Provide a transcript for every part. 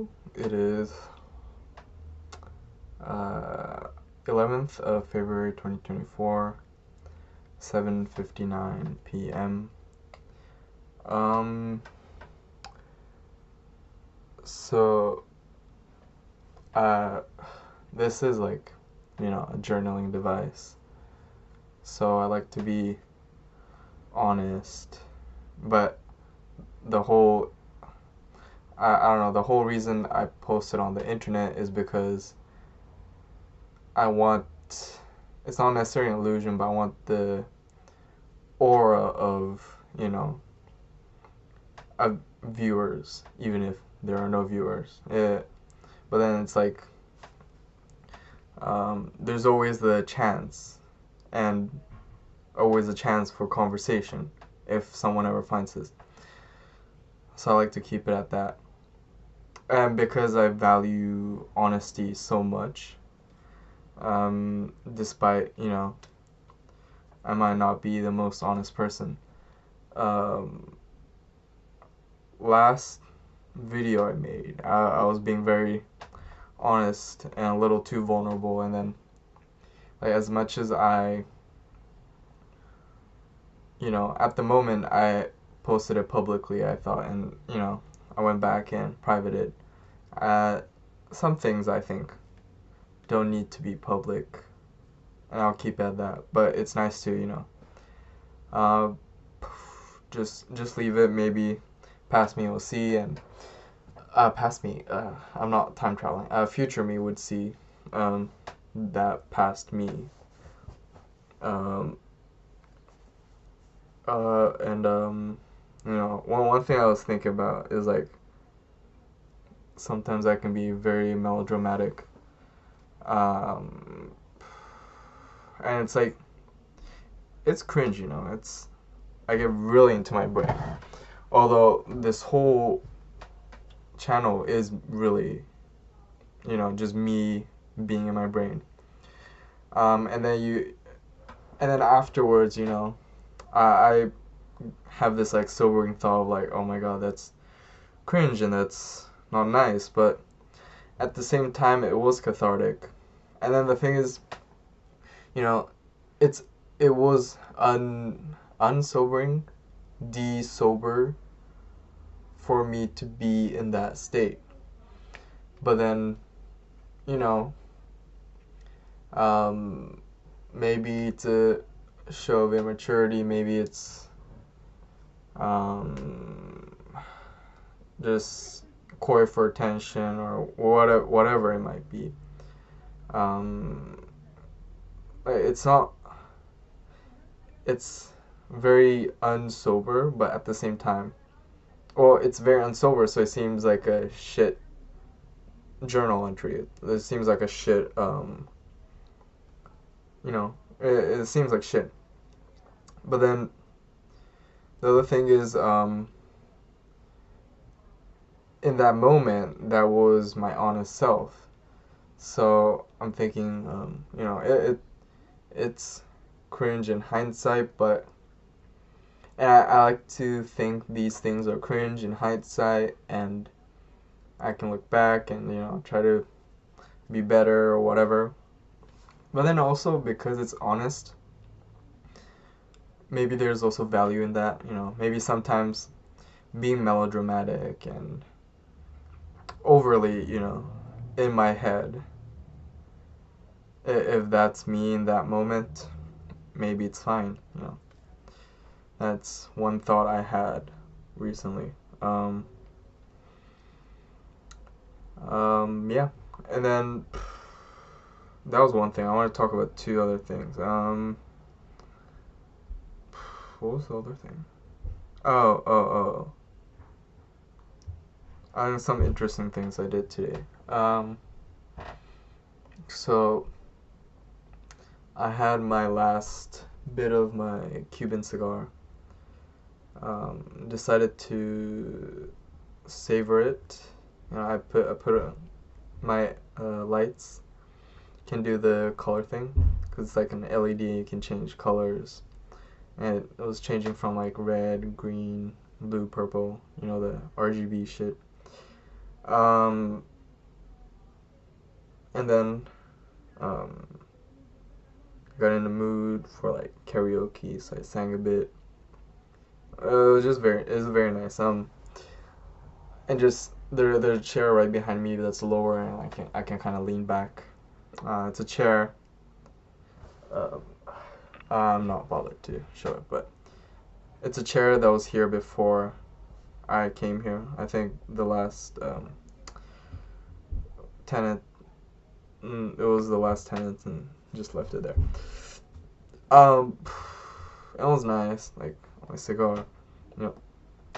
Hello, it is 11th of February 2024, 7:59 p.m. Um, so, uh, this is like, a journaling device. So I like to be honest, but the whole, I don't know, the whole reason I post it on the internet is because I want, it's not necessarily an illusion, but I want the aura of, of viewers, even if there are no viewers. But then it's like, there's always the chance, and always a chance for conversation if someone ever finds this. So I like to keep it at that. And because I value honesty so much, despite, I might not be the most honest person. Um, Last video I made, I was being very honest and a little too vulnerable, and then, like, as much as I, at the moment I posted it publicly, I thought, and, I went back and privated. Some things I think don't need to be public, and I'll keep at that, but it's nice to, uh, just leave it. Maybe past me will see, and past me, I'm not time traveling, future me would see that past me. um, and one thing I was thinking about is, like, sometimes I can be very melodramatic, um, and it's like, it's cringe, it's, I get really into my brain, although this whole channel is really, just me being in my brain. And then afterwards, I have this, like, sobering thought of, like, oh my god, that's cringe and that's not nice, but at the same time it was cathartic. And then the thing is, you know, it's it was unsobering, de-sober for me to be in that state. But then, you know, um, maybe it's a show of immaturity, maybe it's um, just coy for attention, or whatever it might be. Um, it's not. It's very unsober, but at the same time, well, it's very unsober, so it seems like a shit journal entry. It seems like a shit. It seems like shit. But then the other thing is, in that moment, that was my honest self. So I'm thinking, it's cringe in hindsight, but I like to think these things are cringe in hindsight, and I can look back and, try to be better or whatever. But then also, because it's honest, maybe there's also value in that. Maybe sometimes being melodramatic and overly, in my head, if that's me in that moment, maybe it's fine. That's one thought I had recently. Yeah. And then that was one thing. I want to talk about two other things. What was the other thing? Oh. Some interesting things I did today. So I had my last bit of my Cuban cigar. Decided to savor it. I put my lights can do the color thing, because it's like an LED. You can change colors, and it was changing from, like, red, green, blue, purple. The RGB shit. Um, and then um, got in the mood for like karaoke, so I sang a bit. It was very nice. And just there's a chair right behind me that's lower, and I can kind of lean back. It's a chair. Uh, I'm not bothered to show it, but it's a chair that was here before I came here. I think the last tenant, it was the last tenant, and just left it there. Um, it was nice, like my cigar, you know,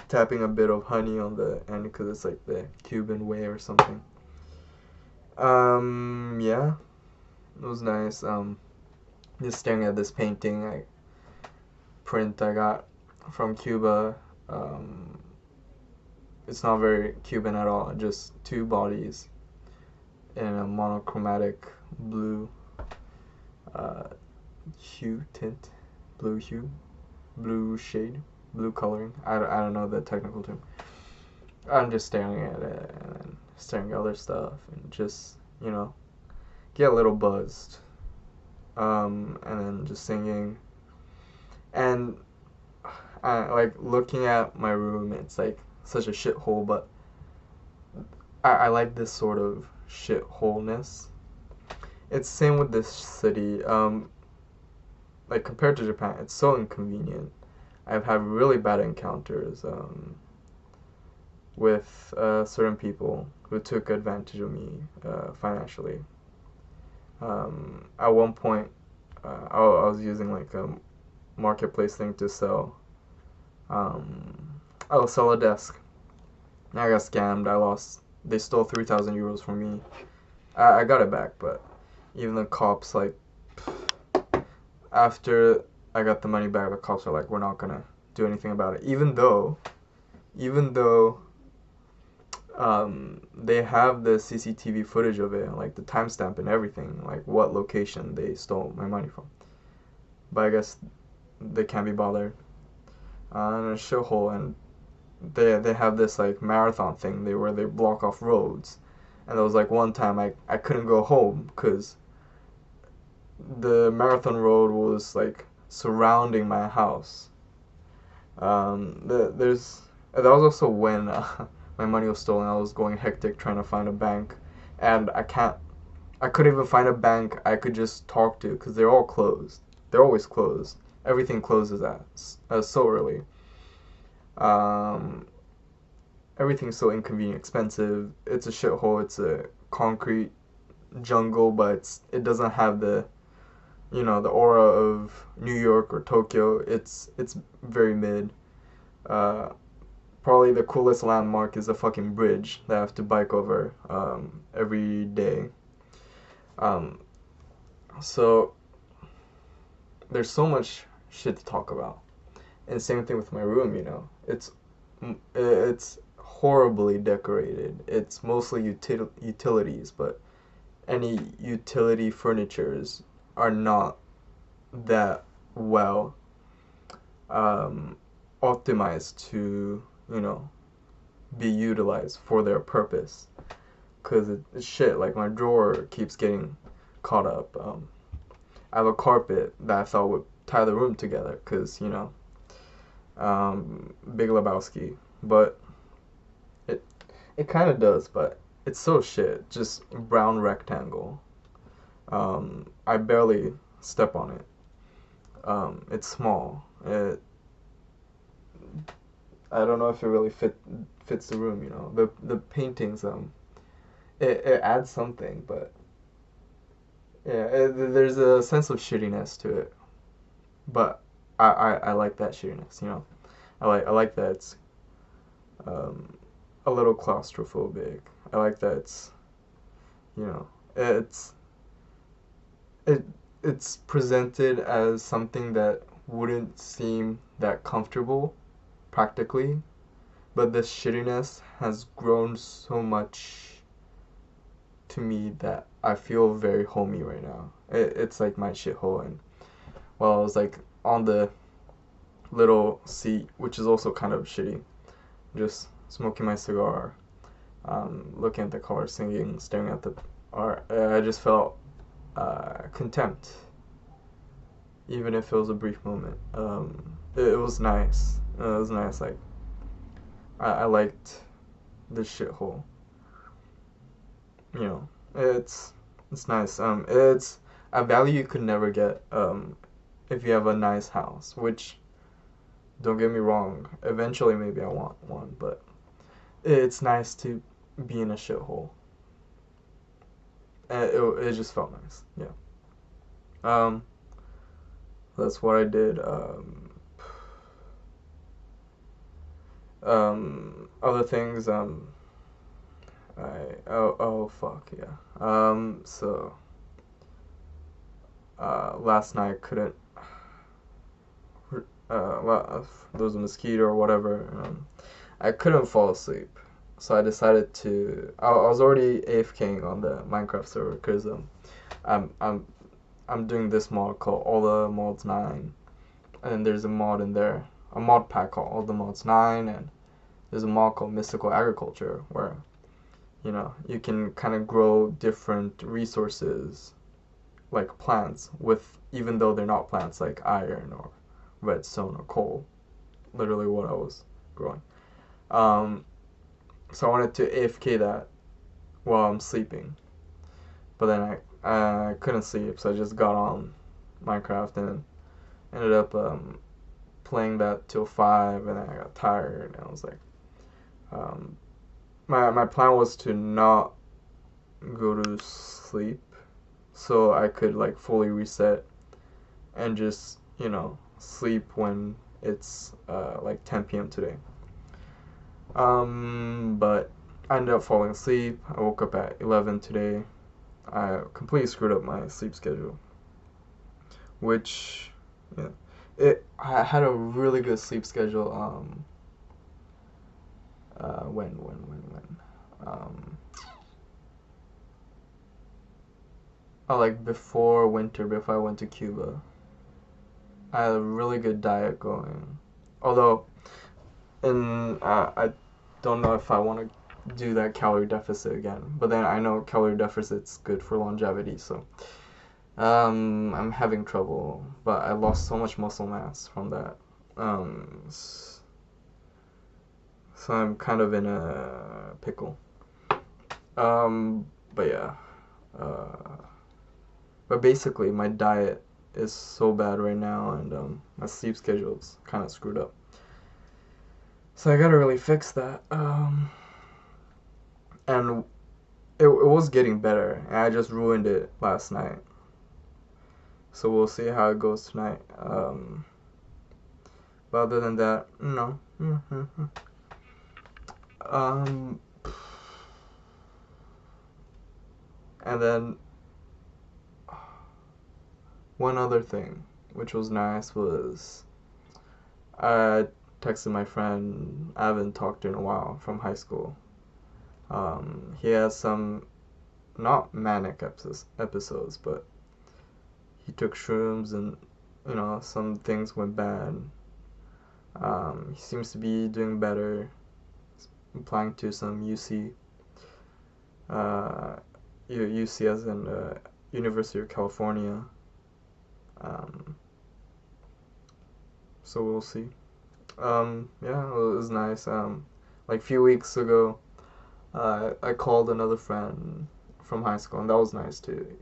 tapping a bit of honey on the end because it's like the Cuban way or something. Yeah, it was nice. Just staring at this painting, print I got from Cuba. Um, it's not very Cuban at all. Just two bodies in a monochromatic blue uh, hue tint, blue hue, blue shade, blue coloring. I don't know the technical term. I'm just staring at it and then staring at other stuff and just, you know, get a little buzzed. And then just singing. And I like looking at my room, it's like such a shithole, but I like this sort of shitholeness. It's same with this city. Like compared to Japan, it's so inconvenient. I've had really bad encounters with certain people who took advantage of me financially. At one point, I was using like a marketplace thing to sell. I'll sell a desk. I got scammed. I lost. They stole 3,000 euros from me. I got it back, but even the cops like after I got the money back, the cops are like, we're not gonna do anything about it. Even though they have the CCTV footage of it, like the timestamp and everything, like what location they stole my money from. But I guess they can't be bothered. And a shithole, and they have this like marathon thing where they block off roads, and there was like one time I couldn't go home because the marathon road was like surrounding my house. There's that was also when my money was stolen. I was going hectic trying to find a bank, and I couldn't even find a bank I could just talk to because they're all closed. They're always closed. Everything closes at so early. Um, Everything's so inconvenient, expensive. It's a shithole. It's a concrete jungle, but it doesn't have the the aura of New York or Tokyo. It's very mid. Uh, Probably the coolest landmark is a fucking bridge that I have to bike over every day. Um, so there's so much shit to talk about, and same thing with my room. It's horribly decorated. It's mostly utilities, but any utility furnitures are not that well um, optimized to be utilized for their purpose, because it's shit. Like my drawer keeps getting caught up. I have a carpet that I thought would tie the room together because Big Lebowski, but it it kind of does, but it's so shit. Just brown rectangle. I barely step on it. It's small. I don't know if it really fits the room. The paintings. It adds something, but yeah, there's a sense of shittiness to it. But I like that shittiness. I like that it's um, a little claustrophobic. I like that it's you know it's it it's presented as something that wouldn't seem that comfortable practically, but this shittiness has grown so much to me that I feel very homey right now. It's like my shithole, and while I was like on the little seat, which is also kind of shitty, just smoking my cigar, looking at the colors, singing, staring at the art. I just felt contempt, even if it was a brief moment. It was nice. It was nice. Like I liked this shithole. You know, it's nice. It's a value you could never get if you have a nice house. Which, don't get me wrong, eventually maybe I want one, but it's nice to be in a shithole. It just felt nice. Yeah. Um, that's what I did. Other things. Oh fuck yeah. So last night I couldn't. There was a mosquito or whatever. I couldn't fall asleep, so I decided to. I was already AFKing on the Minecraft server because I'm I'm I'm doing this mod called All the Mods 9, and there's a mod in there, a mod pack called All the Mods 9, and there's a mod called Mystical Agriculture where you can kind of grow different resources like plants with even though they're not plants like iron or redstone or coal. Literally what I was growing. Um, so I wanted to AFK that while I'm sleeping, but then I couldn't sleep, so I just got on Minecraft and ended up playing that till 5, and then I got tired, and I was like, um, my plan was to not go to sleep, so I could like fully reset and just sleep when it's like 10 p.m. today. But I ended up falling asleep. I woke up at 11 today. I completely screwed up my sleep schedule, which yeah, I had a really good sleep schedule. When like before winter, before I went to Cuba, I had a really good diet going. Although, I don't know if I want to do that calorie deficit again. But then I know calorie deficit's good for longevity, so I'm having trouble. But I lost so much muscle mass from that. So I'm kind of in a pickle. But yeah. Uh, but basically, my diet is so bad right now, and my sleep schedule's kind of screwed up. So I gotta really fix that. And it was getting better, and I just ruined it last night. So we'll see how it goes tonight. But other than that, no. Um, and then one other thing, which was nice, was I texted my friend I haven't talked to in a while from high school. He has some not manic episodes, but he took shrooms and some things went bad. He seems to be doing better. He's applying to some UC, UC as in University of California. So we'll see. Yeah, it was nice. Like a few weeks ago, I called another friend from high school, and that was nice too.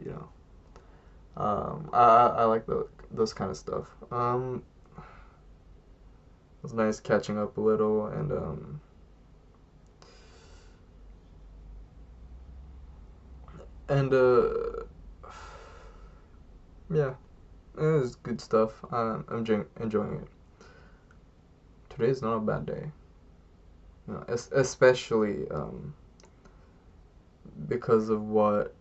I like those kind of stuff. It was nice catching up a little, and yeah, it was good stuff. I'm enjoying it. Today's not a bad day. Especially because of what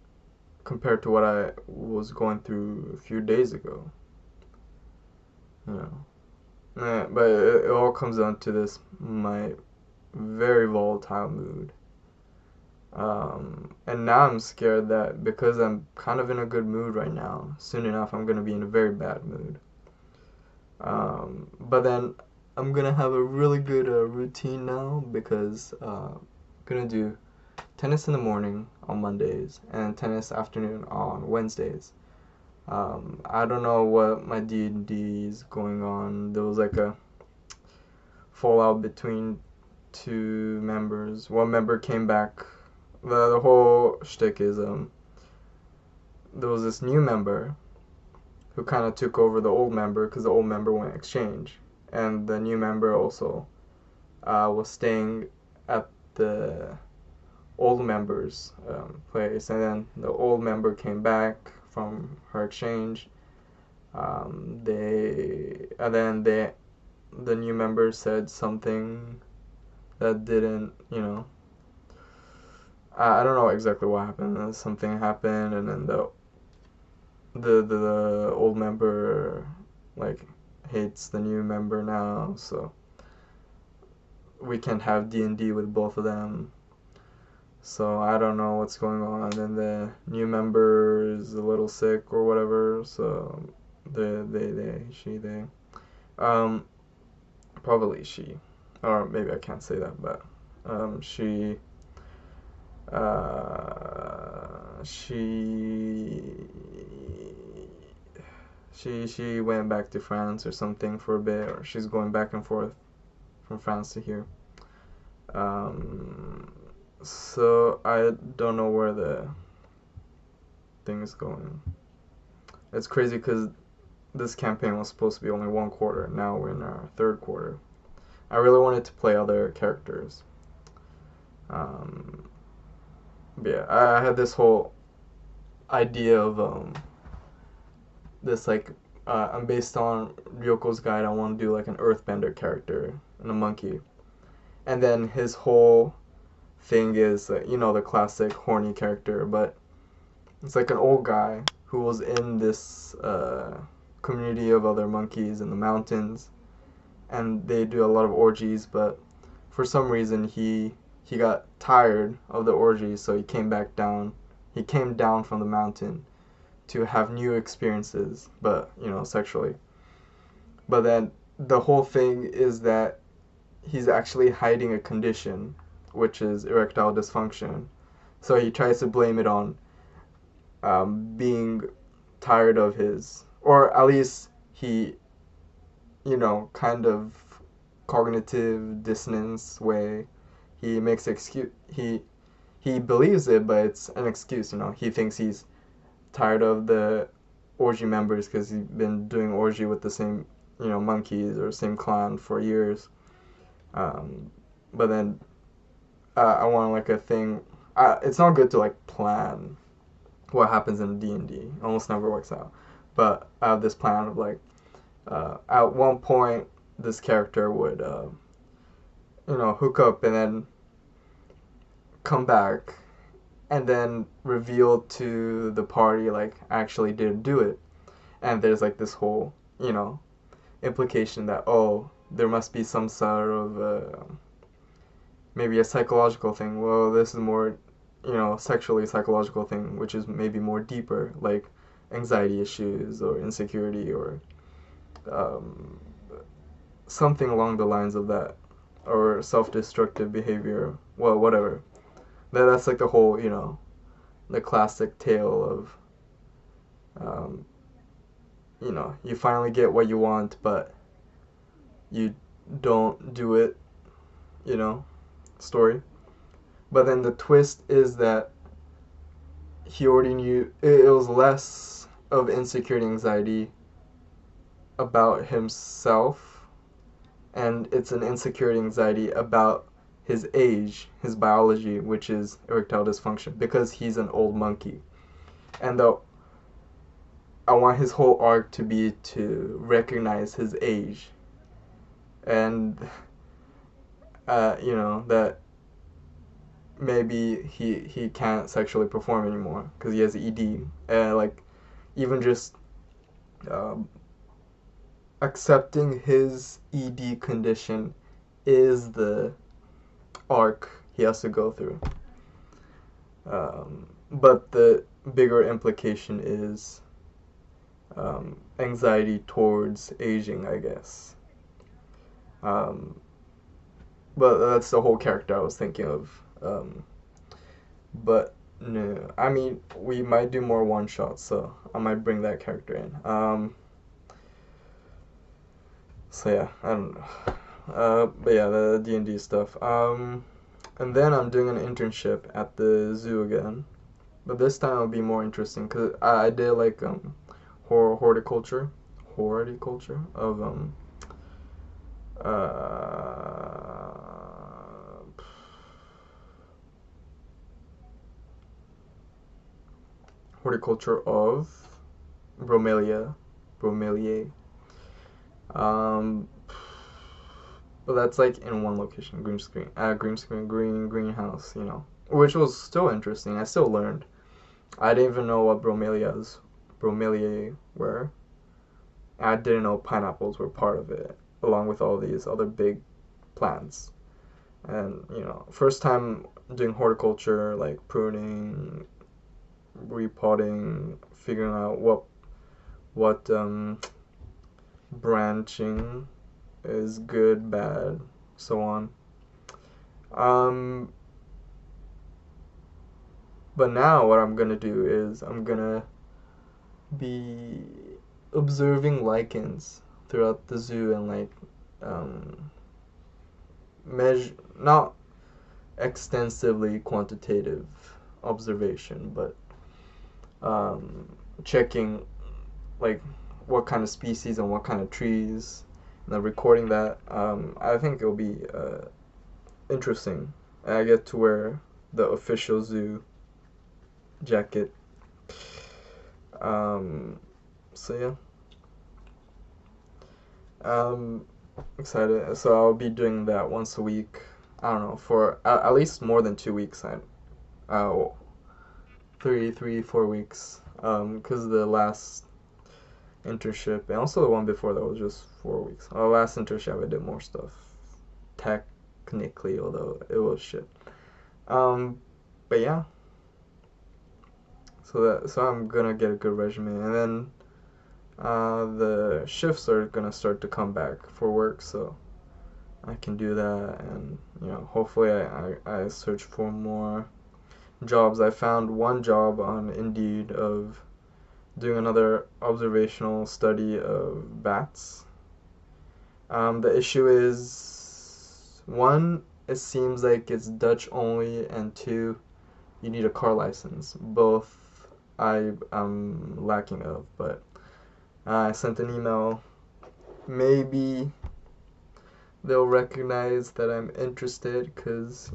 compared to what I was going through a few days ago. But it all comes down to this my very volatile mood. And now I'm scared that because I'm kind of in a good mood right now, soon enough I'm gonna be in a very bad mood. But then I'm gonna have a really good routine now because I'm gonna do tennis in the morning on Mondays and tennis afternoon on Wednesdays. I don't know what my D&D is going on. There was like a fallout between two members. One member came back. The whole shtick is there was this new member who kind of took over the old member because the old member went exchange, and the new member also was staying at the old member's place, and then the old member came back from her exchange. The new member said something that didn't, I don't know exactly what happened. Something happened, and then the old member like hates the new member now, so we can't have D&D with both of them. So I don't know what's going on, and the new member is a little sick or whatever. So they probably she, or maybe I can't say that, but she she went back to France or something for a bit, or she's going back and forth from France to here. So I don't know where the thing is going. It's crazy because this campaign was supposed to be only one quarter. Now we're in our third quarter. I really wanted to play other characters. Yeah, I had this whole idea of this like I'm based on Ryoko's guide. I want to do like an earthbender character and a monkey, and then his whole thing is the classic horny character, but it's like an old guy who was in this community of other monkeys in the mountains, and they do a lot of orgies, but for some reason he got tired of the orgies, so he came back down. He came down from the mountain to have new experiences, but sexually. But then the whole thing is that he's actually hiding a condition, which is erectile dysfunction. So he tries to blame it on being tired of his, or at least he, kind of cognitive dissonance way. He makes excuse. He believes it, but it's an excuse. He thinks he's tired of the orgy members because he's been doing orgy with the same, monkeys or same clan for years. But then I want like a thing. It's not good to like plan what happens in D&D. Almost never works out. But I have this plan of like, at one point this character would, hook up and then come back and then reveal to the party like actually did do it. And there's like this whole, implication that, there must be some sort of maybe a psychological thing. Well, this is more, sexually psychological thing, which is maybe more deeper, like anxiety issues or insecurity or something along the lines of that, or self-destructive behavior. Well, whatever. That's like the whole, the classic tale of, you finally get what you want, but you don't do it, story. But then the twist is that he already knew. It was less of insecurity, anxiety about himself, and it's an insecurity, anxiety about his age, his biology, which is erectile dysfunction, because he's an old monkey. And I want his whole arc to be to recognize his age, and that maybe he can't sexually perform anymore because he has ED, and like even just accepting his ED condition is the arc he has to go through. But the bigger implication is anxiety towards aging, I guess. But that's the whole character I was thinking of. But no, I mean we might do more one shots, so I might bring that character in. So yeah, I don't know. But yeah, the D&D stuff. And then I'm doing an internship at the zoo again, but this time it'll be more interesting because I did like horticulture of uh horticulture of bromeliae. Um, but that's like in one location, greenhouse, which was still interesting. I still learned. I didn't even know what bromeliae were. I didn't know pineapples were part of it, along with all these other big plants. And first time doing horticulture, like pruning, repotting, figuring out what branching is good, bad, so on. Um, but now what I'm gonna do is I'm gonna be observing lichens throughout the zoo and like measure not extensively quantitative observation, but checking like what kind of species and what kind of trees, and then recording that. I think it'll be interesting. I get to wear the official zoo jacket. So yeah. Excited. So I'll be doing that once a week. I don't know, for at least more than 2 weeks. Uh, 4 weeks. Because the last internship and also the one before that was just 4 weeks. The last internship I did more stuff, technically, although it was shit. But yeah. So I'm gonna get a good resume, and then the shifts are gonna start to come back for work, so I can do that, and hopefully I search for more jobs. I found one job on Indeed of doing another observational study of bats. The issue is, one, it seems like it's Dutch only, and two, you need a car license. Both I am lacking of, but I sent an email. Maybe they'll recognize that I'm interested, because,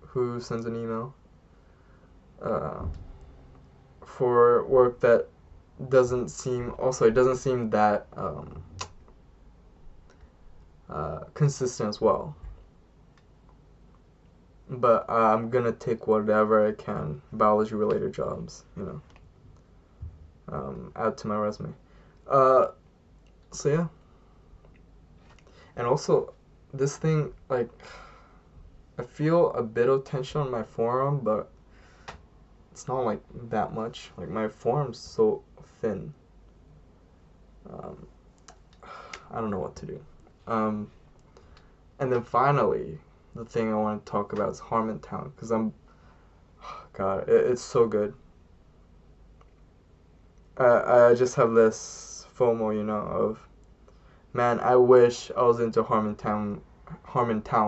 who sends an email uh, for work that doesn't seem, also, it doesn't seem that consistent as well. But I'm gonna take whatever I can, biology related jobs, add to my resume. Uh, so yeah. And also, this thing, like, I feel a bit of tension on my forearm, but it's not like that much. Like, my forearm's so thin. Um, I don't know what to do. And then finally, the thing I want to talk about is Harmontown, because God, it's so good. I just have this FOMO, of, man, I wish I was into Harmontown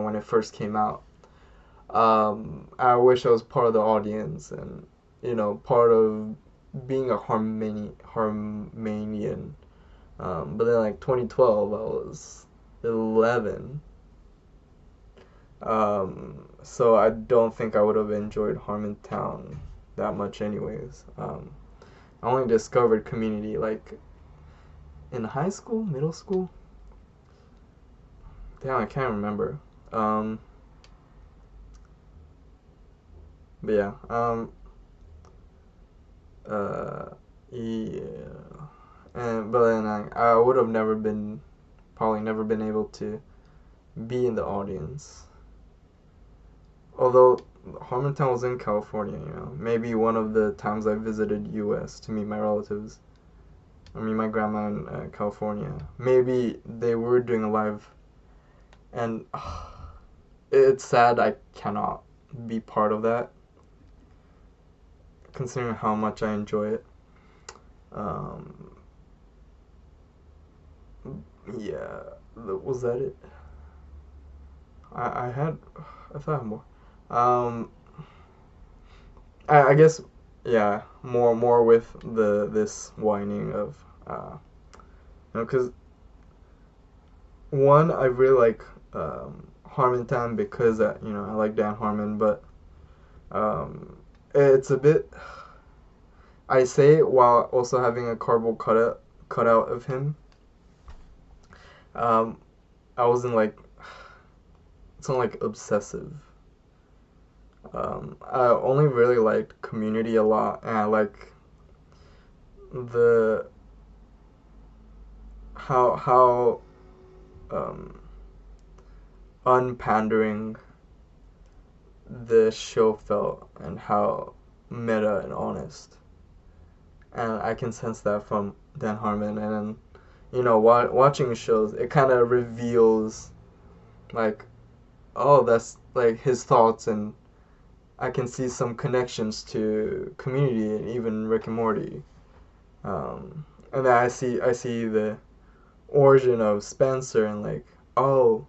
when it first came out. I wish I was part of the audience and, part of being a Harmanian. But then, like, 2012, I was 11. So I don't think I would have enjoyed Harmontown that much anyways. I only discovered Community, like, in high school, middle school. Damn, I can't remember. But yeah. Uh, yeah. But then I would have probably never been able to be in the audience. Although Harmontown was in California, maybe one of the times I visited U.S. to meet my relatives. I mean, my grandma in California. Maybe they were doing a live, and it's sad I cannot be part of that. considering how much I enjoy it. Um, yeah, was that it? I had, I thought I had more. Um, I guess, yeah, more with this whining of, because one, I really like Harmontown because I like Dan Harmon, but um, it's a bit. I say it while also having a cardboard cutout of him. Um, I wasn't like it's not like obsessive. I only really liked Community a lot, and I like the how um, unpandering the show felt and how meta and honest. And I can sense that from Dan Harmon. And then, watching shows, it kind of reveals, like, oh, that's like his thoughts, and I can see some connections to Community and even Rick and Morty. And then I see the origin of Spencer and like, oh,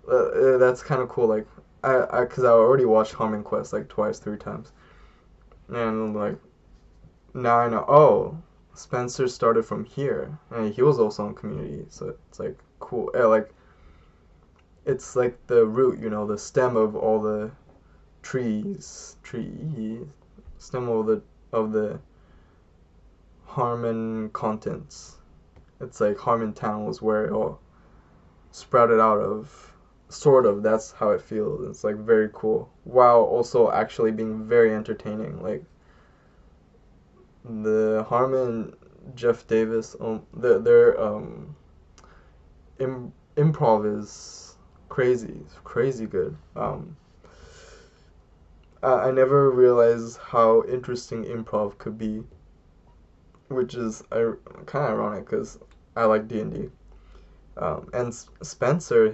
that's kind of cool. Like, because I already watched Harmon Quest like twice, 3 times, and like now I know. Oh, Spencer started from here, and he was also on Community, so it's like cool. Like it's like the root, the stem of all the stem of the Harmon contents. It's like Harmontown was where it all sprouted out of. Sort of, that's how it feels. It's like very cool, while also actually being very entertaining. Like the Harmon, Jeff Davis, their improv is crazy good. I never realized how interesting improv could be, which is kind of ironic because I like D&D. And Spencer,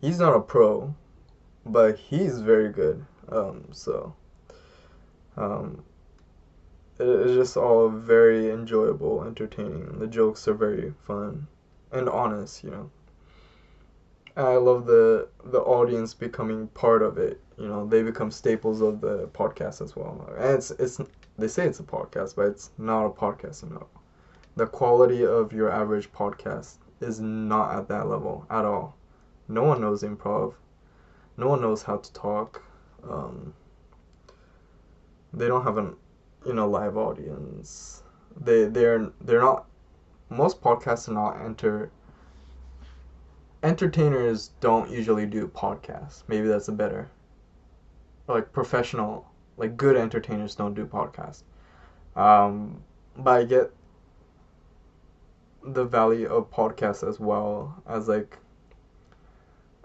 he's not a pro, but he's very good. So um, it's just all very enjoyable, entertaining. The jokes are very fun and honest. And I love the audience becoming part of it. They become staples of the podcast as well. And it's they say it's a podcast, but it's not a podcast. The quality of your average podcast is not at that level at all. No one knows improv. No one knows how to talk. Um, they don't have an live audience. They're not. Most podcasts are not entertainers don't usually do podcasts. Maybe that's a better, like professional, like good entertainers don't do podcasts. But I get the value of podcasts as well as like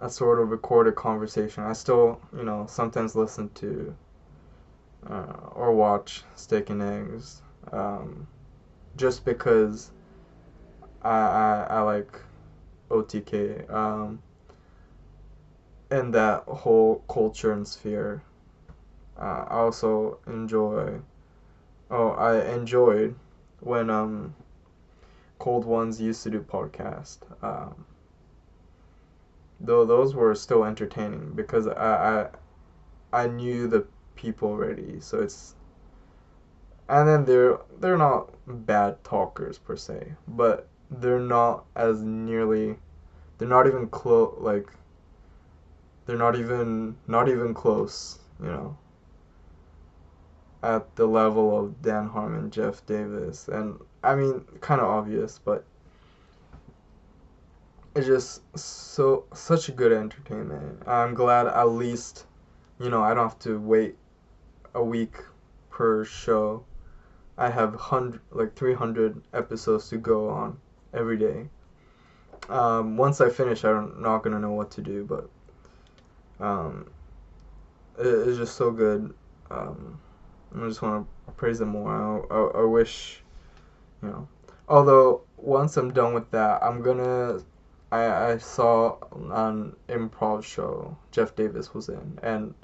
a sort of recorded conversation. I still, sometimes listen to or watch Steak and Eggs, just because I like OTK, and that whole culture and sphere. I also enjoy. Oh, I enjoyed when Cold Ones used to do podcast. Though those were still entertaining because I knew the people already, so it's. And then they're not bad talkers per se, but they're not as nearly. They're not even close. Like they're not even close. At the level of Dan Harmon, Jeff Davis, and I mean, kind of obvious, but it's just such a good entertainment. I'm glad at least, I don't have to wait a week per show. I have 300 episodes to go on every day. Once I finish, I'm not gonna know what to do, but um, it's just so good. I just want to praise them more. I wish, Although once I'm done with that, I'm gonna. I saw an improv show Jeff Davis was in, and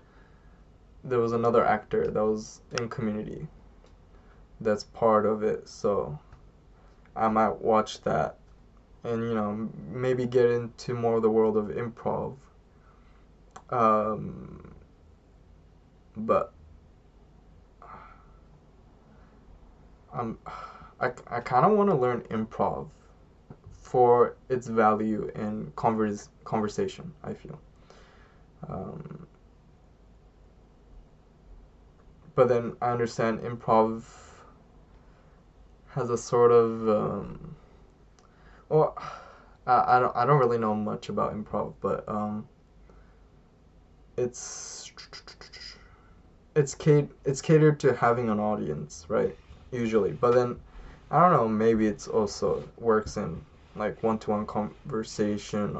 there was another actor that was in Community that's part of it, so I might watch that and maybe get into more of the world of improv. Um, but I'm I kind of want to learn improv for its value in conversation, I feel. Um, but then I understand improv has a sort of well, I don't really know much about improv, but it's it's catered to having an audience, right? Usually, but then I don't know. Maybe it's also works in like one-to-one conversation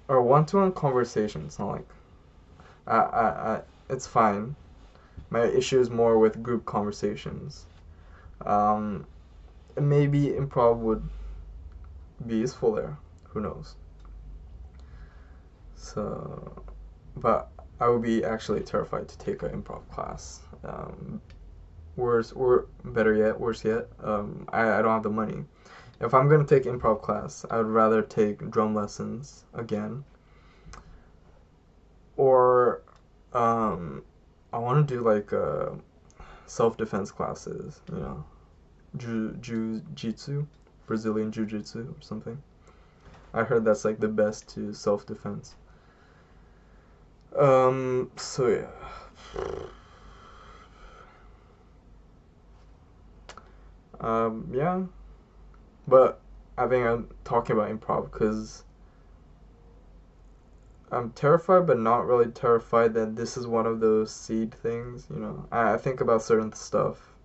or one-to-one conversation. It's not like I it's fine. My issue is more with group conversations. Um, maybe improv would be useful there. Who knows? So, but I would be actually terrified to take an improv class. Worse, or better yet, worse yet, I don't have the money. If I'm gonna take improv class, I would rather take drum lessons again, or I want to do like self-defense classes, jiu-jitsu, Brazilian jiu-jitsu or something. I heard that's like the best to self-defense. So yeah. Yeah, but I think I'm talking about improv because I'm terrified, but not really terrified that this is one of those seed things. I think about certain stuff,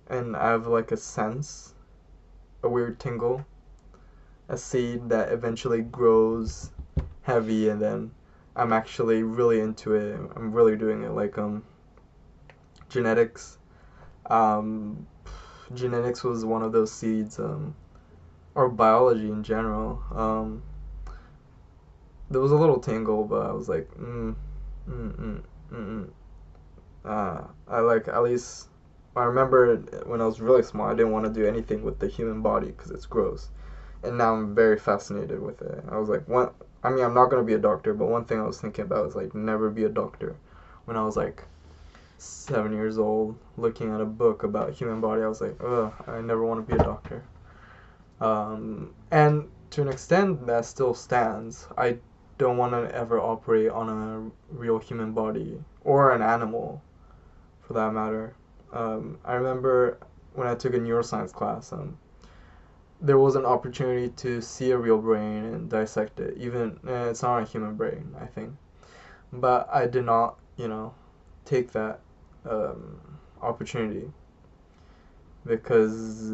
and I have like a sense, a weird tingle, a seed that eventually grows heavy, and then I'm actually really into it. I'm really doing it, like genetics. Um, genetics was one of those seeds, or biology in general. There was a little tingle, but I was like, mm, mm, mm, mm, mm. I like, at least I remember when I was really small, I didn't want to do anything with the human body because it's gross, and now I'm very fascinated with it. I was like, what? I mean, I'm not gonna be a doctor, but one thing I was thinking about is like never be a doctor. When I was like 7 years old, looking at a book about human body, I was like, ugh, I never want to be a doctor. And to an extent, that still stands. I don't want to ever operate on a real human body or an animal, for that matter. I remember when I took a neuroscience class, there was an opportunity to see a real brain and dissect it. Even it's not a human brain, I think, but I did not, take that um, opportunity because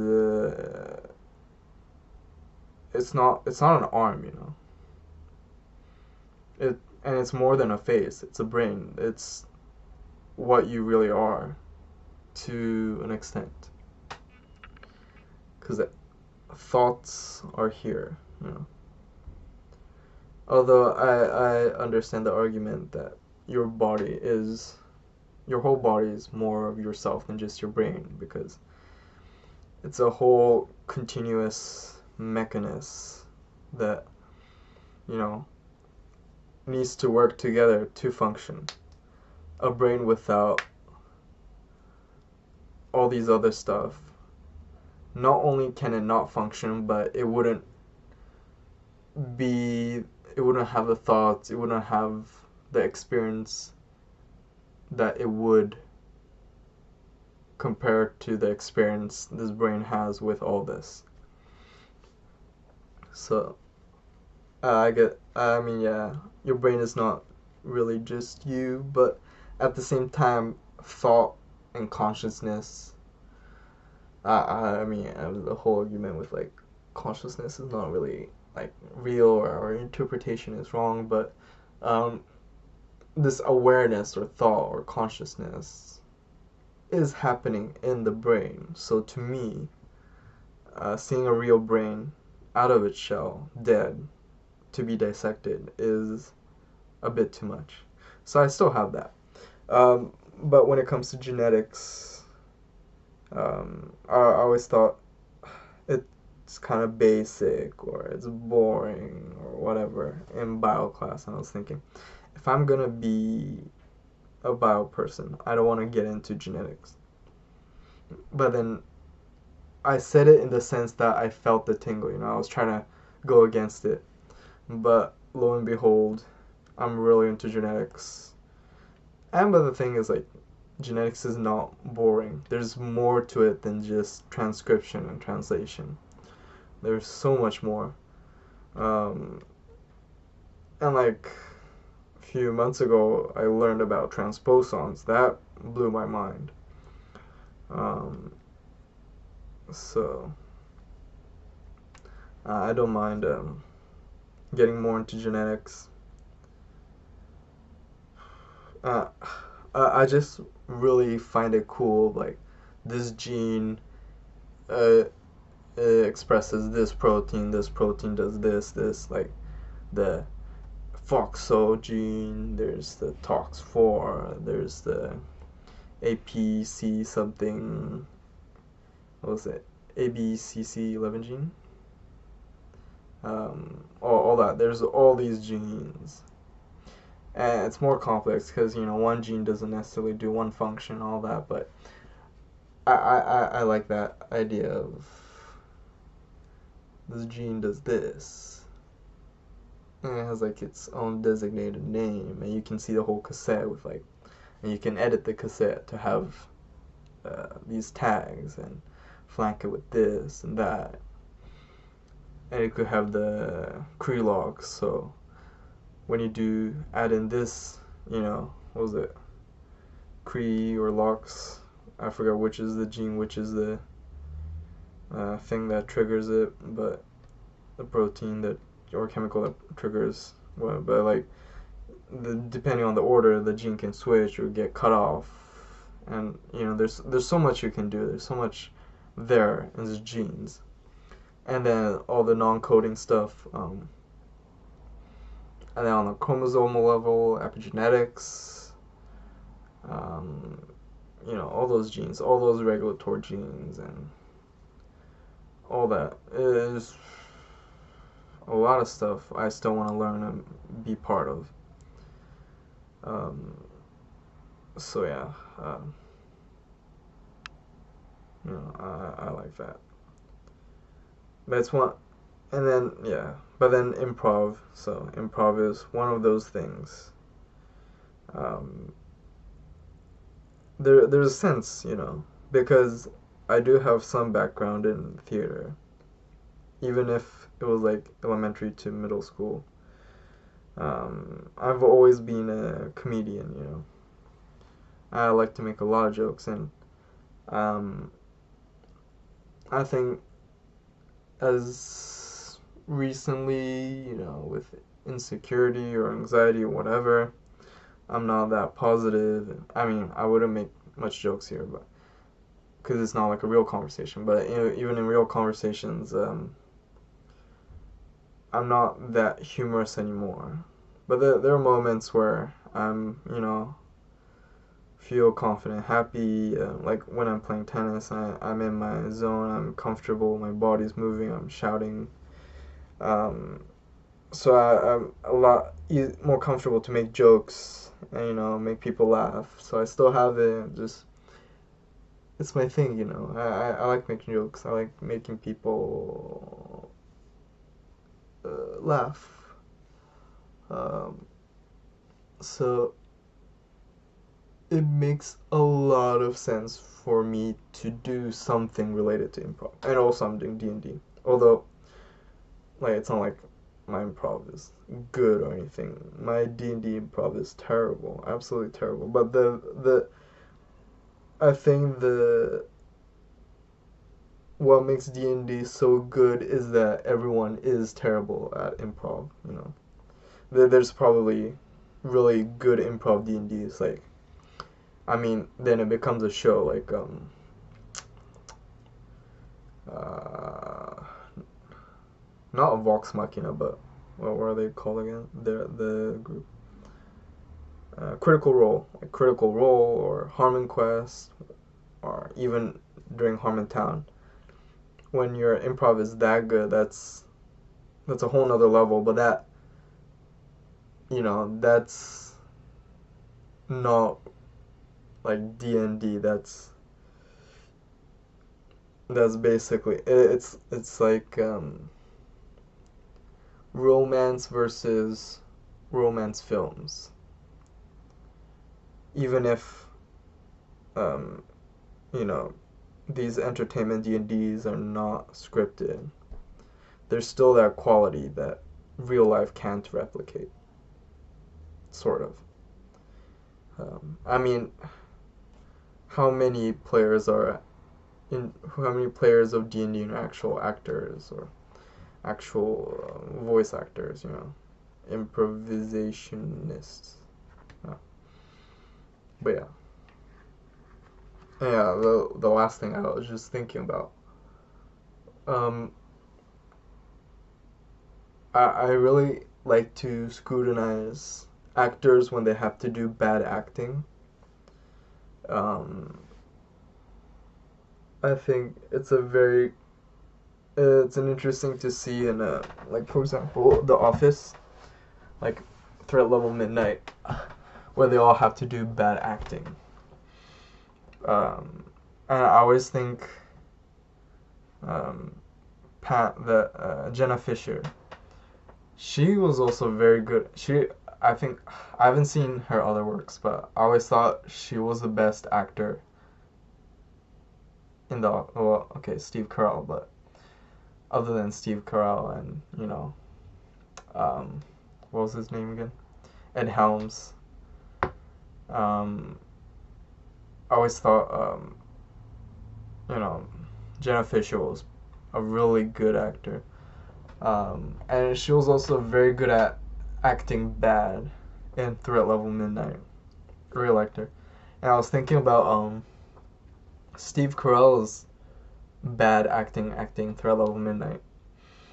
it's not an arm. And it's more than a face. It's a brain. It's what you really are, to an extent. Because thoughts are here. Although I understand the argument that your body is, your whole body is more of yourself than just your brain, because it's a whole continuous mechanism that, you know, needs to work together to function. A brain without all these other stuff, not only can it not function, but be it wouldn't have the thoughts, it wouldn't have the experience that it would compared to the experience this brain has with all this. So I mean, yeah, your brain is not really just you, but at the same time, thought and consciousness. I mean, the whole argument with like consciousness is not really like real, or our interpretation is wrong, but um, this awareness or thought or consciousness is happening in the brain. So to me, seeing a real brain out of its shell, dead, to be dissected is a bit too much. So I still have that. But when it comes to genetics, I always thought it's kind of basic or it's boring or whatever in bio class. And I was thinking, if I'm gonna be a bio person, I don't want to get into genetics. But then I said it in the sense that I felt the tingle, I was trying to go against it. But lo and behold, I'm really into genetics. And but the thing is, like, genetics is not boring. There's more to it than just transcription and translation. There's so much more. Um, and like a few months ago, I learned about transposons. That blew my mind. Um, so I don't mind getting more into genetics. Uh, I just really find it cool. Like, this gene uh, it expresses this protein. This protein does this. Like the FOXO gene. There's the TOX4. There's the APC something. What was it? ABCC11 gene. All that. There's all these genes, and it's more complex because one gene doesn't necessarily do one function, all that. But I like that idea of this gene does this, and it has like its own designated name, and you can see the whole cassette with like, and you can edit the cassette to have these tags and flank it with this and that, and it could have the Cree logs. So when you do add in this, what was it, Cree or LOX, I forgot which is the gene, which is the thing that triggers it, but the protein that or chemical that triggers what, but like depending on the order, the gene can switch or get cut off, and there's so much you can do. There's so much there in the genes, and then all the non-coding stuff, and then on the chromosomal level, epigenetics, all those genes, all those regulatory genes, and all that is a lot of stuff I still want to learn and be part of. So yeah, I like that. But it's one, and then yeah, but then improv. So improv is one of those things. Um, there's a sense, because I do have some background in theater, even if it was like elementary to middle school. I've always been a comedian. I like to make a lot of jokes, and I think as recently, with insecurity or anxiety or whatever, I'm not that positive. I mean, I wouldn't make much jokes here, but because it's not like a real conversation. But even in real conversations, I'm not that humorous anymore. But there are moments where I'm, feel confident, happy. Like when I'm playing tennis, I'm in my zone. I'm comfortable. My body's moving. I'm shouting. So I'm a lot more comfortable to make jokes and make people laugh. So I still have it. Just it's my thing. I like making jokes. I like making people laugh. So it makes a lot of sense for me to do something related to improv, and also I'm doing D&D. Although, like, it's not like my improv is good or anything. My D&D improv is terrible, absolutely terrible. But I think what makes D&D so good is that everyone is terrible at improv. There's probably really good improv D&Ds. Like, I mean, then it becomes a show. Like, not Vox Machina, but what were they called again? The group. Critical Role, like Critical Role or Harmon Quest, or even during Harmontown. When your improv is that good, that's a whole nother level. But that, that's not like D&D. That's basically it's like romance versus romance films. Even if um, you know these entertainment D&Ds are not scripted, there's still that quality that real life can't replicate. Sort of. I mean, how many players are how many players of D&D are actual actors or actual voice actors? Improvisationists. No. But yeah. Yeah, the last thing I was just thinking about. Um, I really like to scrutinize actors when they have to do bad acting. Um, I think it's an interesting to see in like for example The Office, like Threat Level Midnight, where they all have to do bad acting. And I always think um, Jenna Fisher, she was also very good. I think, I haven't seen her other works, but I always thought she was the best actor in well, okay, Steve Carell, but other than Steve Carell and, what was his name again? Ed Helms. Um, I always thought, you know, Jenna Fisher was a really good actor. And she was also very good at acting bad in Threat Level Midnight. Really liked her. And I was thinking about Steve Carell's bad acting Threat Level Midnight.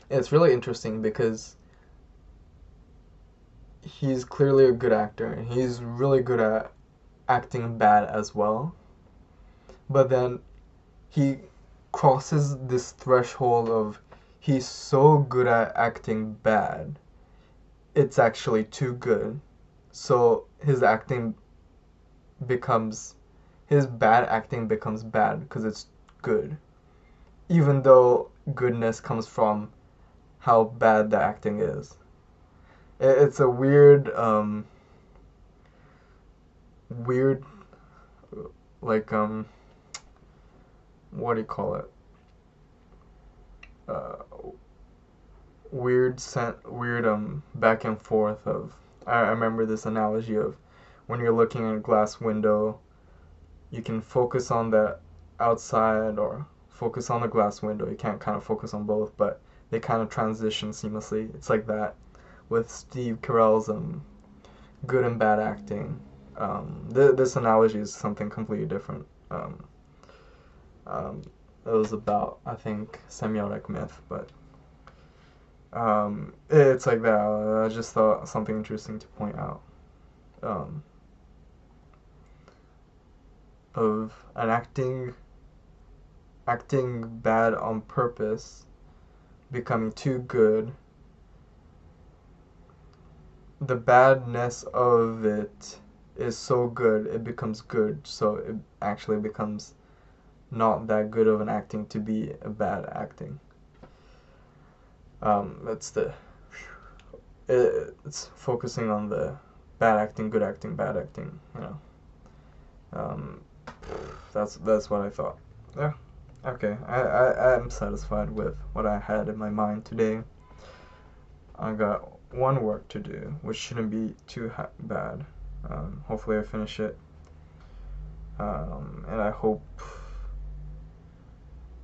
And it's really interesting because he's clearly a good actor and he's really good at acting bad as well. But then he crosses this threshold of he's so good at acting bad, it's actually too good. So his bad acting becomes bad because it's good. Even though goodness comes from how bad the acting is. It's a weird, like, what do you call it? Uh, weird back and forth of. I remember this analogy of when you're looking at a glass window, you can focus on the outside or focus on the glass window. You can't kind of focus on both, but they kind of transition seamlessly. It's like that with Steve Carell's good and bad acting. This analogy is something completely different. It was about, I think, semiotic myth, but it's like that. I just thought something interesting to point out. Of an acting bad on purpose becoming too good. The badness of it is so good it becomes good, so it actually becomes not that good of an acting to be a bad acting. It's focusing on the bad acting, good acting, bad acting. That's what I thought. Yeah. Okay. I am satisfied with what I had in my mind today. I got one work to do, which shouldn't be too bad. Hopefully I finish it. And I hope.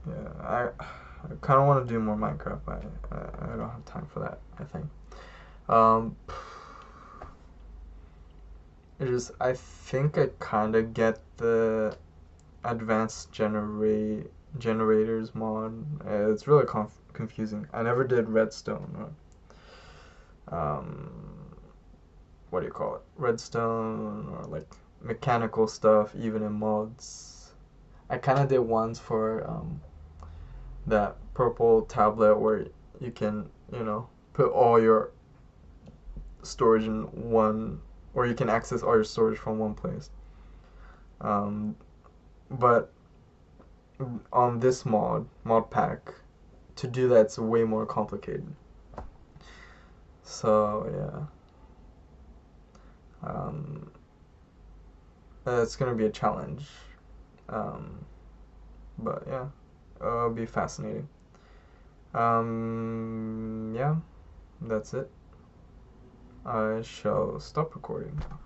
Yeah, I kind of want to do more Minecraft, but I don't have time for that, I think. I think I kind of get the advanced generators mod. It's really confusing. I never did Redstone. Um, what do you call it, redstone or like mechanical stuff, even in mods. I kind of did ones for that purple tablet where you can, put all your storage in one, or you can access all your storage from one place. Um, but on this mod pack, to do that's way more complicated. So yeah, it's gonna be a challenge. Um, but yeah, it'll be fascinating. Yeah, that's it. I shall stop recording now.